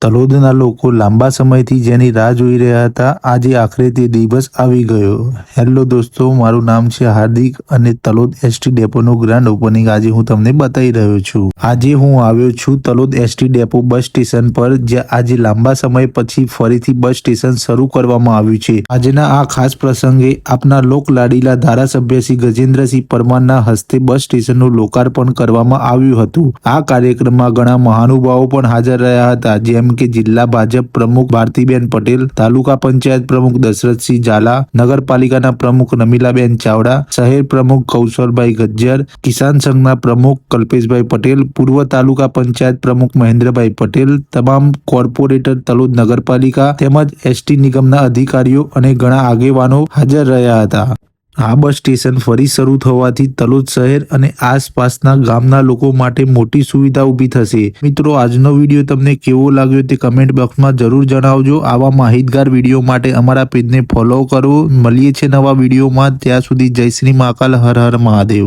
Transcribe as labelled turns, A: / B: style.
A: તલોદના લોકો લાંબા સમયથી જેની રાહ જોઈ રહ્યા હતા, આજે આખરે તે દિવસ આવી ગયો। હેલો દોસ્તો, મારું નામ છે હાર્દિક અને તલોદ એસટી ડેપોનું ગ્રાન્ડ ઓપનિંગ આજે હું તમને બતાવી રહ્યો છું। આજે હું આવ્યો છું Talod ST depot bus station પર, જ્યાં આજે લાંબા સમય પછી ફરીથી બસ સ્ટેશન શરૂ કરવામાં આવ્યું છે। આજના આ ખાસ પ્રસંગે આપના લોકલાડીલા ધારાસભ્ય શ્રી ગજેન્દ્રસિંહ પરમારના હસ્તે બસ સ્ટેશનનું લોકાર્પણ કરવામાં આવ્યું હતું। આ કાર્યક્રમમાં ઘણા મહાનુભાવો પણ હાજર રહ્યા હતા, જેમ કે જિલ્લા ભાજપ પ્રમુખ ભારતીબેન પટેલ, તાલુકા પંચાયત પ્રમુખ દશરથસિંહ ઝાલા, નગરપાલિકાના પ્રમુખ રમીલાબેન ચાવડા, શહેર પ્રમુખ કૌશલભાઈ ગજ્જર, કિસાન સંઘના પ્રમુખ કલ્પેશભાઈ પટેલ, પૂર્વ તાલુકા પંચાયત પ્રમુખ મહેન્દ્રભાઈ પટેલ, તમામ કોર્પોરેટર તલોદ નગરપાલિકા તેમજ એસટી નિગમના અધિકારીઓ અને ઘણા આગેવાનો હાજર રહ્યા હતા। આ બસ સ્ટેશન ફરી શરૂ થવાથી તલોદ શહેર અને આસપાસના ગામના લોકો માટે મોટી સુવિધા ઊભી થશે। મિત્રો, આજનો વિડીયો તમને કેવો લાગ્યો તે કમેન્ટ બોક્સમાં જરૂર જણાવજો। આવા માહિતગાર વિડીયો માટે અમારા પેજને ફોલો કરો। મળીએ છીએ નવા વિડીયોમાં, ત્યાં સુધી જય શ્રી મહાકાલ, હર હર મહાદેવ।